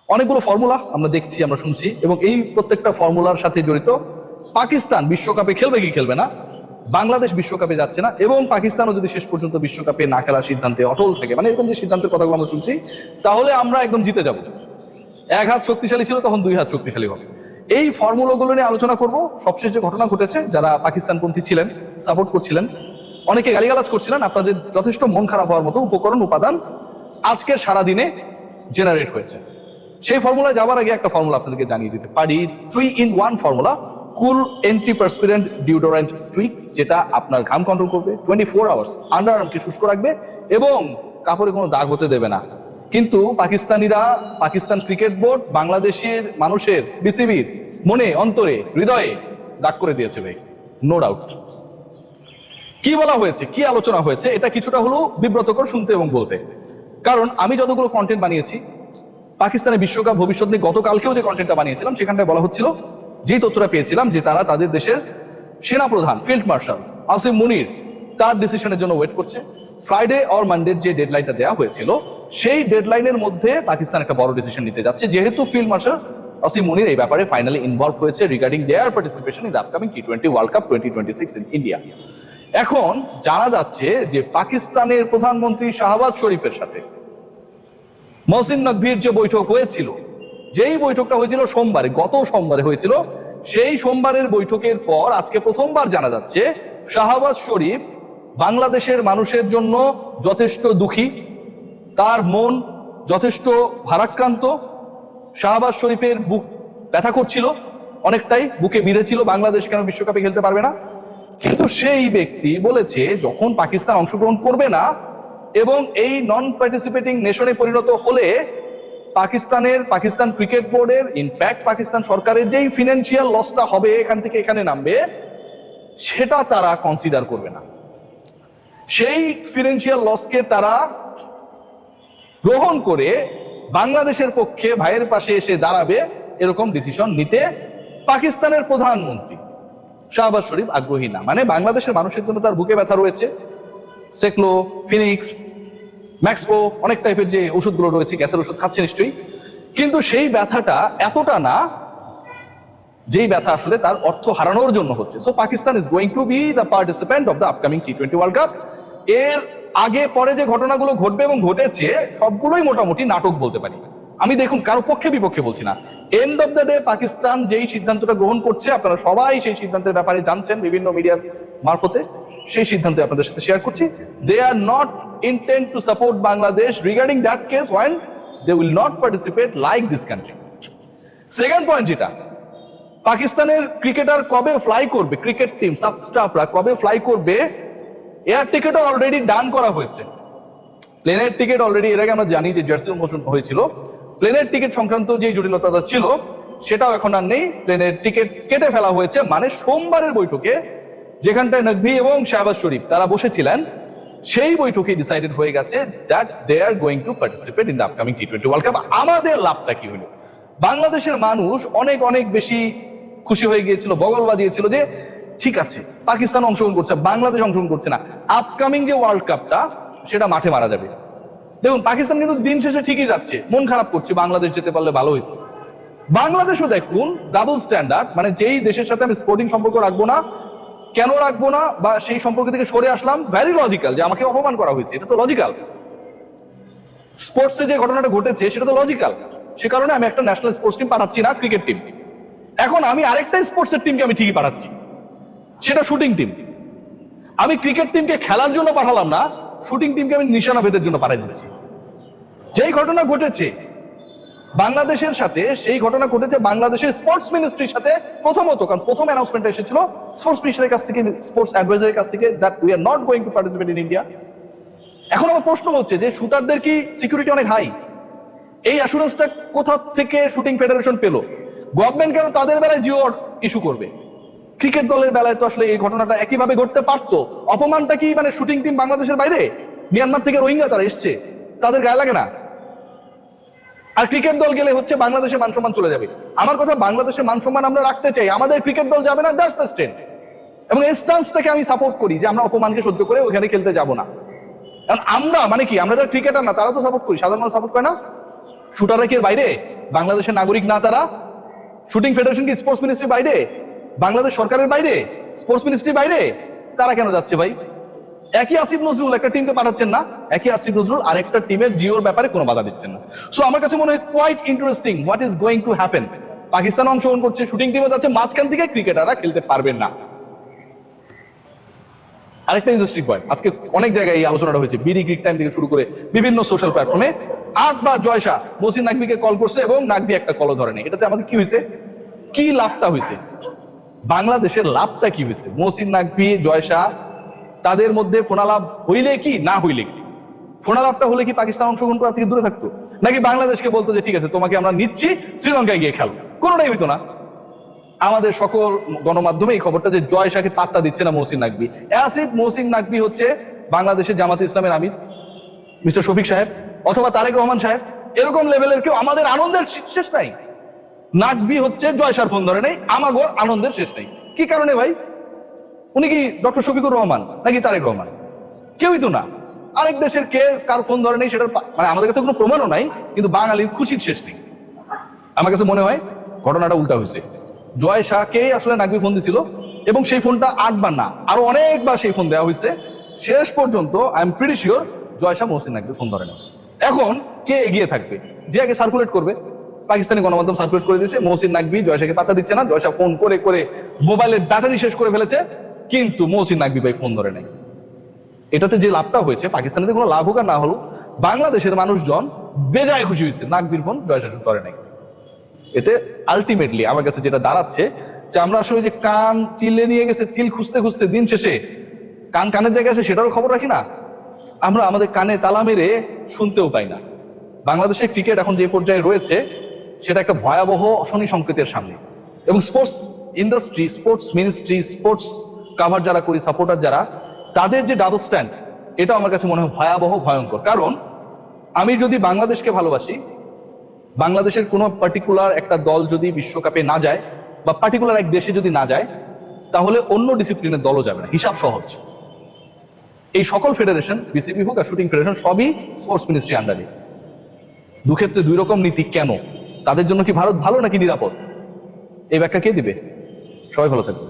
অনেকগুলো ফর্মুলা আমরা দেখছি, আমরা শুনছি, এবং এই প্রত্যেকটা ফর্মুলার সাথে জড়িত পাকিস্তান বিশ্বকাপে খেলবে কি খেলবে না, বাংলাদেশ বিশ্বকাপে যাচ্ছে না, এবং পাকিস্তানও যদি শেষ পর্যন্ত বিশ্বকাপে না খেলার সিদ্ধান্তে অটল থাকে, মানে এরকম যে সিদ্ধান্তের কথাগুলো আমরা শুনছি, তাহলে আমরা একদম জিতে যাব। এক হাত শক্তিশালী ছিল, তখন দুই হাত শক্তিশালী হবে। এই ফর্মুলাগুলো নিয়ে আলোচনা করব। সবশেষ যে ঘটনা ঘটেছে, যারা পাকিস্তানপন্থী ছিলেন, সাপোর্ট করছিলেন, অনেকে গালিগালাজ করছিলেন, আপনাদের যথেষ্ট মন খারাপ হওয়ার মতো উপকরণ উপাদান আজকের সারাদিনে জেনারেট হয়েছে। সেই ফর্মুলায় যাওয়ার আগে একটা ফর্মুলা আপনাদেরকে জানিয়ে দিতে পারি। 3-in-1 ফর্মুলা, কুল অ্যান্টিপারস্পিরেন্ট ডিওডোরেন্ট স্ট্রিক, যেটা আপনার ঘাম কন্ট্রোল করবে, 24 আওয়ার্স আন্ডার আর্মকে শুষ্ক রাখবে এবং কাপড়ে কোনো দাগ হতে দেবে না। কিন্তু পাকিস্তানিরা, পাকিস্তান ক্রিকেট বোর্ড বাংলাদেশের মানুষের, বিসিবির মনে, অন্তরে, হৃদয়ে দাগ করে দিয়েছে ভাই, নো ডাউট। কি বলা হয়েছে, কি আলোচনা হয়েছে, এটা কিছুটা হলেও বিব্রতকর শুনতে এবং বলতে। কারণ আমি যতগুলো কন্টেন্ট বানিয়েছি পাকিস্তানের বিশ্বকাপ ভবিষ্যৎ নিয়ে, গতকালকেও যে কন্টেন্টটা বানিয়েছিলাম সেখানটায় বলা হচ্ছিল, যেই তথ্যটা পেয়েছিলাম, যে তারা তাদের দেশের সেনাপ্রধান ফিল্ড মার্শাল আসিম মুনির তার ডিসিশনের জন্য ওয়েট করছে। ফ্রাইডে অর মানডের যে ডেডলাইনটা দেওয়া হয়েছিল, সেই ডেডলাইনের মধ্যে পাকিস্তান একটা বড় ডিসিশন নিতে যাচ্ছে, যেহেতু ফিল্ড মার্শাল আসিম মুনির এই ব্যাপারে ফাইনালি ইনভলভ হয়েছে regarding their participation in the upcoming টি-20 ওয়ার্ল্ড কাপ 2026 ইন ইন্ডিয়া। এখন জানা যাচ্ছে যে পাকিস্তানের প্রধানমন্ত্রী শাহবাজ শরীফের সাথে মহসিন নকভির যে বৈঠক হয়েছিল, যেই বৈঠকটা হয়েছিল সোমবারে, গত সোমবারে হয়েছিল, সেই সোমবারের বৈঠকের পর আজকে প্রথমবার জানা যাচ্ছে শাহবাজ শরীফ বাংলাদেশের মানুষের জন্য যথেষ্ট দুঃখী, তার মন যথেষ্ট ভারাক্রান্ত। শাহবাজ শরীফের বুক ব্যথা করছিল, অনেকটাই বুকে বিঁধেছিল, বাংলাদেশ কেন বিশ্বকাপে খেলতে পারবে না। কিন্তু সেই ব্যক্তি বলেছে, যখন পাকিস্তান অংশগ্রহণ করবে না এবং এই নন পার্টিসিপেটিং নেশনে পরিণত হলে পাকিস্তান ক্রিকেট বোর্ডের, ইনফ্যাক্ট পাকিস্তান সরকারের যেই ফিনান্সিয়াল লসটা হবে, এখান থেকে এখানে নামবে, সেটা তারা কনসিডার করবে না। সেই ফিনান্সিয়াল লসকে তারা গ্রহণ করে বাংলাদেশের পক্ষে ভাইয়ের পাশে এসে দাঁড়াবে, এরকম ডিসিশন নিতে পাকিস্তানের প্রধানমন্ত্রী শাহবাজ শরীফ আগ্রহী না। মানে বাংলাদেশের মানুষের জন্য তার বুকে ব্যথা রয়েছে, সেক্লো, ফিনিক্স, ম্যাক্সপো, অনেক টাইপের যে ওষুধগুলো রয়েছে, গ্যাসের ওষুধ খাচ্ছে নিশ্চয়ই, কিন্তু সেই ব্যথাটা এতটা না যেই ব্যথা আসলে তার অর্থ হারানোর জন্য হচ্ছে। So Pakistan is going to be the participant of the upcoming টি-20 ওয়ার্ল্ড কাপ। এর আগে পরে যে ঘটনাগুলো ঘটবে এবং ঘটেছে, সবগুলোই মোটামুটি নাটক বলতে পারি আমি। দেখুন, কারো পক্ষে বিপক্ষে বলছি না। End of the day Pakistan যেই সিদ্ধান্তটা গ্রহণ করছে, আপনারা সবাই সেই সিদ্ধান্তের ব্যাপারে জানছেন বিভিন্ন মিডিয়ার মারফতে, সেই সিদ্ধান্ত আপনাদের সাথে শেয়ার করছি। They are not intend to support Bangladesh regarding that case when they will not participate like this country. Second point, যেটা পাকিস্তানের ক্রিকেটার কবে ফ্লাই করবে, ক্রিকেট টিম সাব স্টাফরা কবে ফ্লাই করবে, এয়ার টিকিটও অলরেডি ডান করা হয়েছে। প্লেনের টিকিট অলরেডি, এর আগে আমরা জানি যে জার্সি উন্মোচন হয়েছিল, প্লেনের টিকিট সংক্রান্ত যে জটিলতা ছিল সেটাও এখন আর নেই, প্লেনের টিকিট কেটে ফেলা হয়েছে। মানে সোমবারের বৈঠকে যেখানটায় নকভি এবং শাহবাজ শরীফ তারা বসেছিলেন, সেই বৈঠকে ডিসাইডেড হয়ে গেছে that they are going to participate in the upcoming টি-20 ওয়ার্ল্ড কাপ। আমাদের লাভটা কি হলো? বাংলাদেশের মানুষ অনেক অনেক বেশি খুশি হয়ে গিয়েছিল, বগল বাজিয়েছিল যে ঠিক আছে, পাকিস্তান অংশগ্রহণ করছে, বাংলাদেশ অংশগ্রহণ করছে না, আপকামিং যে ওয়ার্ল্ড কাপটা সেটা মাঠে মারা যাবে। দেখুন, পাকিস্তান কিন্তু দিন শেষে ঠিকই যাচ্ছে, মন খারাপ করছে, বাংলাদেশ যেতে পারলে ভালো হইতো। বাংলাদেশও দেখুন ডাবল স্ট্যান্ডার্ড, মানে যেই দেশের সাথে আমি স্পোর্টিং সম্পর্ক রাখবো না, কেন রাখবো না, বা সেই সম্পর্ক থেকে সরে আসলাম, ভ্যারি লজিক্যাল, যে আমাকে অপমান করা হয়েছে, এটা তো লজিক্যাল। স্পোর্টসে যে ঘটনাটা ঘটেছে সেটা তো লজিক্যাল, সে কারণে আমি একটা ন্যাশনাল স্পোর্টস টিম পাঠাচ্ছি না, ক্রিকেট টিম। এখন আমি আরেকটা স্পোর্টসের টিমকে আমি ঠিকই পাঠাচ্ছি, সেটা শুটিং টিম। আমি ক্রিকেট টিমকে খেলার জন্য পাঠালাম না, শুটিং টিমকে আমি নিশানাভেদের জন্য পাঠিয়ে দিচ্ছি। যেই ঘটনা ঘটেছে বাংলাদেশের সাথে, সেই ঘটনা ঘটেছে বাংলাদেশের স্পোর্টস মিনিস্ট্রির সাথে প্রথমত, কারণ প্রথম অ্যানাউন্সমেন্ট এসেছিল স্পোর্টস মিনিস্টারের কাছ থেকে, স্পোর্টস অ্যাডভাইজারের কাছ থেকে, that we are not going to participate in India. এখন আমার প্রশ্ন হচ্ছে যে শুটারদের কি সিকিউরিটি অনেক হাই? এই অ্যাসুরেন্সটা কোথা থেকে শুটিং ফেডারেশন পেল? গভর্নমেন্ট কেন তাদের বেলায় জিও ইস্যু করবে? ক্রিকেট দলের বেলায় তো আসলে এই ঘটনাটা একইভাবে ঘটতে পারতো। অপমানটা কি মানে শুটিং টিম বাংলাদেশের বাইরে, মিয়ানমার থেকে রোহিঙ্গা তারা এসছে, তাদের গায়ে লাগে না? আর ক্রিকেট দল গেলে হচ্ছে বাংলাদেশের মান সম্মান চলে যাবে। আমার কথা, বাংলাদেশের মান সম্মান আমরা রাখতে চাই, আমাদের ক্রিকেট দল যাবে না, দ্যাটস দ্য স্ট্যান্ড। এবং এই স্ট্যান্সটাকে আমি সাপোর্ট করি, যে আমরা অপমানকে সহ্য করে ওখানে খেলতে যাব না। কারণ আমরা মানে কি, আমরা যারা ক্রিকেটার না তারা তো সাপোর্ট করি, সাধারণ মানুষ সাপোর্ট করে না। শুটাররা কি এর বাইরে? বাংলাদেশের নাগরিক না তারা? শুটিং ফেডারেশন কি স্পোর্টস মিনিস্ট্রির বাইরে? বাংলাদেশ সরকারের বাইরে? স্পোর্টস মিনিস্ট্রির বাইরে? তারা কেন যাচ্ছে ভাই? একই আসিফ নজরুল একটা টিমকে পাঠাচ্ছেন না, একই আসিফ নজরুল আরেকটা টিমের জিওর ব্যাপারে কোনো বাধা দিচ্ছেন না। সো আমার কাছে মনে হয় quite interesting what is going to happen. Pakistan অংশগ্রহণ করছে, শুটিং টিমে যাচ্ছে, মাঝখান থেকে ক্রিকেটাররা খেলতে পারবেন না। আরেকটা ইন্টারেস্টিং পয়েন্ট, আজকে অনেক জায়গায় এই আলোচনাটা হয়েছে, বিডি ক্রিক টাইম থেকে শুরু করে বিভিন্ন সোশ্যাল প্ল্যাটফর্মে 8 বার জয়শা মহসিন নাকভিকে কল করছে এবং নাকভি একটা কলও ধরেনি। এটাতে আমাদের কি হয়েছে? কি লাভটা হয়েছে? বাংলাদেশের লাভটা কি হয়েছে? মহসিন নাকভি, জয়শা, তাদের মধ্যে ফোনালাপ হইলে কি না হইলে কি? ফোনালাপটা হলে কি পাকিস্তান অংশগ্রহণ করা থেকে দূরে থাকতো, নাকি বাংলাদেশকে বলতো যে ঠিক আছে তোমাকে আমরা নিচ্ছি, শ্রীলঙ্কায় গিয়ে খেলো? কোনোটাই হইতো না। আমাদের সকল গণমাধ্যমে এই খবরটা যে জয়শাকে পাত্তা দিচ্ছে না মহসিন নাকভি। আসিফ মহসিন নাকভি হচ্ছে বাংলাদেশের জামাতে ইসলামের আমির মিস্টার শফিক সাহেব অথবা তারেক রহমান সাহেব, এরকম লেভেলের কেউ। আমাদের আনন্দের শেষ নাই। নাকভি হচ্ছে জয়শার ফোন ধরে নেই, আমাগর আনন্দের শেষ নেই। কি কারণে ভাই? উনি কি ডক্টর শফিকুর রহমান নাকি তারেক রহমান? কেউই তো না। আরেক দেশের কে কার ফোন ধরে নেই সেটার মানে আমাদের কাছে কোনো প্রমাণও নাই, কিন্তু বাঙালির খুশির শেষ নেই। আমার কাছে মনে হয় ঘটনাটা উল্টা হয়েছে। জয় শাহকে আসলে নাকভি ফোন দিছিল এবং সেই ফোনটা 8 বার না আরো অনেকবার সেই ফোন দেওয়া হয়েছে। শেষ পর্যন্ত I am pretty sure Jay Shah Mohsin Naqvi phone ধরে না। এখন কে এগিয়ে থাকবে? যে আগে সার্কুলেট করবে, পাকিস্তানি গণমাধ্যম সার্কুলেট করে দিয়েছে মহসিন নাকভি জয়শাকে পাত্তা দিচ্ছে না, জয়শা ফোন করে করে মোবাইলের ব্যাটারি শেষ করে ফেলেছে, কিন্তু মহসিন নাকভি ভাই ফোন ধরে নাই। এটাতে যে লাভটা হয়েছে, পাকিস্তানের কোনো লাভ হোক আর না হলো, বাংলাদেশের মানুষজন বেজায় খুশি হয়েছে নাকভির ফোন জয়শা ধরে নাই। এতে আলটিমেটলি আমার কাছে যেটা দাঁড়াচ্ছে যে আমরা আসলে যে কান চিলে নিয়ে গেছে, চিল খুঁজতে খুঁজতে দিন শেষে কানের জায়গায় আছে সেটারও খবর রাখি না, আমরা আমাদের কানে তালা মেরে শুনতেও পাই না। বাংলাদেশের ক্রিকেট এখন যে পর্যায়ে রয়েছে সেটা একটা ভয়াবহ শনি সংকেতের সামনে। এবং sports industry, sports ministry, sports cover যারা করি, সাপোর্টার যারা, তাদের যে ডাবল স্ট্যান্ড, এটা আমার কাছে মনে হয় ভয়াবহ, ভয়ঙ্কর। কারণ আমি যদি বাংলাদেশকে ভালোবাসি, বাংলাদেশের কোনো পার্টিকুলার একটা দল যদি বিশ্বকাপে না যায় বা পার্টিকুলার এক দেশে যদি না যায়, তাহলে অন্য ডিসিপ্লিনের দলও যাবে না। হিসাব সহজ। এই সকল ফেডারেশন, বিসিবি হোক আর শুটিং ফেডারেশন, সবই স্পোর্টস মিনিস্ট্রি আন্ডারে। দুক্ষেত্রে দুই রকম নীতি কেন? তাদের জন্য কি ভারত ভালো নাকি নিরাপদ? এই ব্যাখ্যা কে দিবে? সবাই ভালো থাকবে।